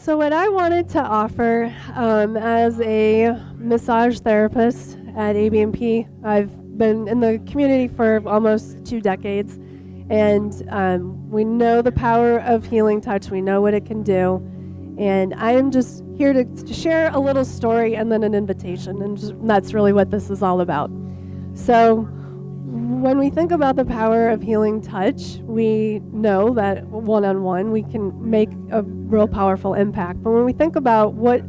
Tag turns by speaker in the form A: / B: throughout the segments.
A: So what I wanted to offer as a massage therapist at ABMP, I've been in the community for almost 2 decades, and we know the power of healing touch. We know what it can do, and I am just here to share a little story and then an invitation, and that's really what this is all about. So when we think about the power of healing touch, we know that one-on-one we can make a real powerful impact. But when we think about what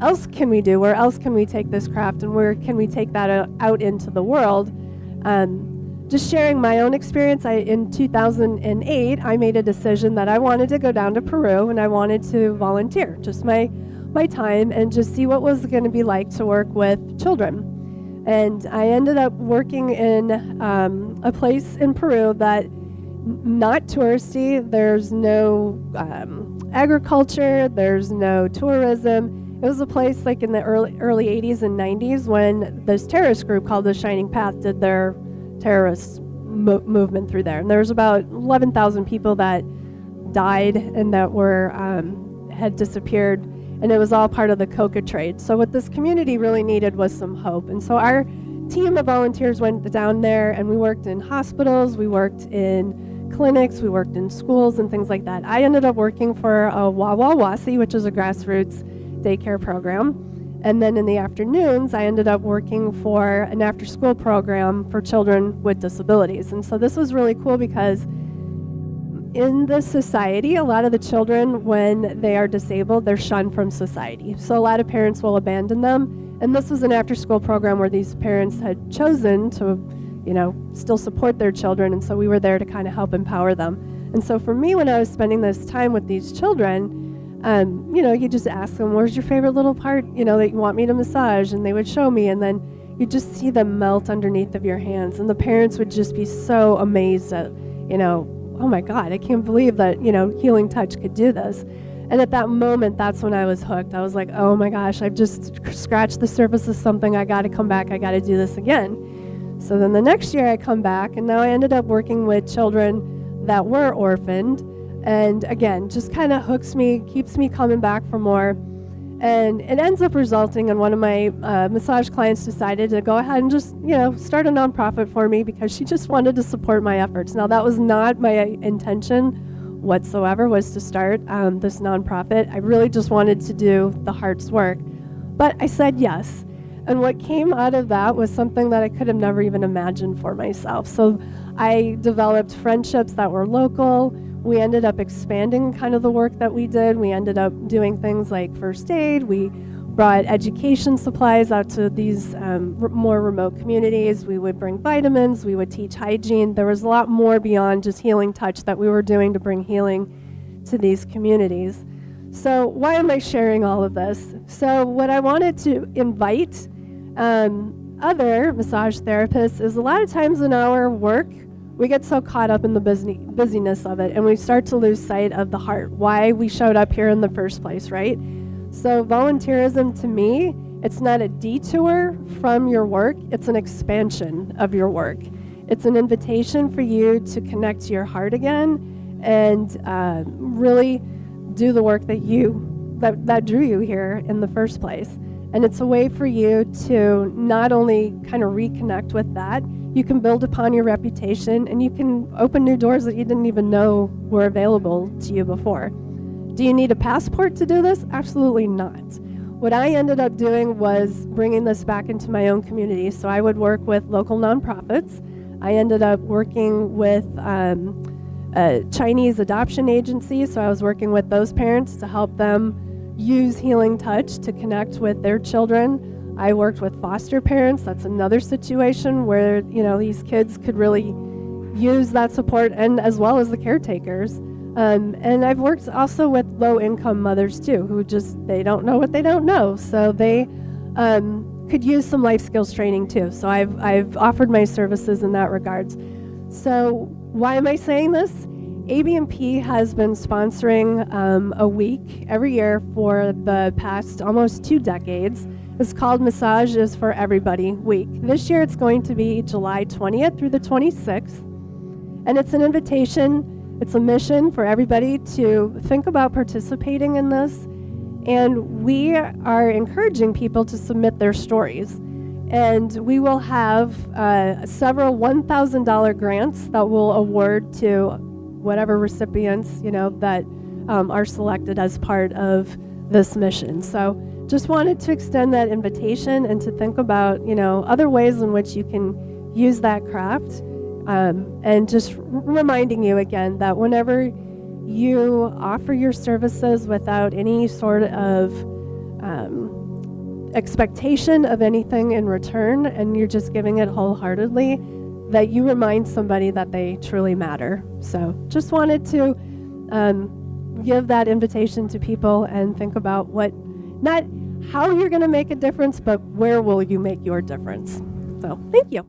A: else can we do, where else can we take this craft, and where can we take that out into the world, just sharing my own experience, in 2008, I made a decision that I wanted to go down to Peru and I wanted to volunteer, just my time, and just see what was going to be like to work with children. And I ended up working in a place in Peru that not touristy. There's no agriculture. There's no tourism. It was a place like in the early 80s and 90s when this terrorist group called the Shining Path did their terrorist movement through there. And there was about 11,000 people that died and that were had disappeared. And it was all part of the coca trade. So what this community really needed was some hope. And so our team of volunteers went down there, and we worked in hospitals, we worked in clinics, we worked in schools and things like that. I ended up working for a Wawawasi, which is a grassroots daycare program. And then in the afternoons, I ended up working for an after-school program for children with disabilities. And so this was really cool because in this society, a lot of the children, when they are disabled, they're shunned from society. So a lot of parents will abandon them. And this was an after-school program where these parents had chosen to, still support their children. And so we were there to kind of help empower them. And so for me, when I was spending this time with these children, you just ask them, where's your favorite little part, that you want me to massage? And they would show me. And then you just see them melt underneath of your hands. And the parents would just be so amazed at, oh my God, I can't believe that, healing touch could do this. And at that moment, that's when I was hooked. I was like, oh my gosh, I've just scratched the surface of something. I got to come back. I got to do this again. So then the next year I come back, and now I ended up working with children that were orphaned. And again, just kind of hooks me, keeps me coming back for more. And it ends up resulting in one of my massage clients decided to go ahead and just, start a nonprofit for me because she just wanted to support my efforts. Now, that was not my intention whatsoever, was to start this nonprofit. I really just wanted to do the heart's work. But I said yes. And what came out of that was something that I could have never even imagined for myself. So I developed friendships that were local. We ended up expanding kind of the work that we did. We ended up doing things like first aid. We brought education supplies out to these more remote communities. We would bring vitamins. We would teach hygiene. There was a lot more beyond just healing touch that we were doing to bring healing to these communities. So why am I sharing all of this? So what I wanted to invite other massage therapists is a lot of times in our work, we get so caught up in the busyness of it, and we start to lose sight of the heart, why we showed up here in the first place, right? So volunteerism, to me, it's not a detour from your work, it's an expansion of your work. It's an invitation for you to connect to your heart again and really do the work that drew you here in the first place. And it's a way for you to not only kind of reconnect with that, you can build upon your reputation, and you can open new doors that you didn't even know were available to you before. Do you need a passport to do this? Absolutely not. What I ended up doing was bringing this back into my own community. So I would work with local nonprofits. I ended up working with a Chinese adoption agency. So I was working with those parents to help them use healing touch to connect with their children. I worked with foster parents. That's another situation where, these kids could really use that support, and as well as the caretakers. And I've worked also with low-income mothers too, who they don't know what they don't know. So they could use some life skills training too. So I've offered my services in that regards. So why am I saying this? ABMP has been sponsoring a week every year for the past almost 2 decades. It's called Massage is for Everybody Week. This year it's going to be July 20th through the 26th. And it's an invitation, it's a mission for everybody to think about participating in this And we are encouraging people to submit their stories. And we will have several $1,000 grants that we'll award to whatever recipients, that are selected as part of this mission. So just wanted to extend that invitation and to think about, other ways in which you can use that craft. And just reminding you again that whenever you offer your services without any sort of expectation of anything in return, and you're just giving it wholeheartedly, that you remind somebody that they truly matter. So just wanted to give that invitation to people and think about not how you're going to make a difference, but where will you make your difference. So thank you.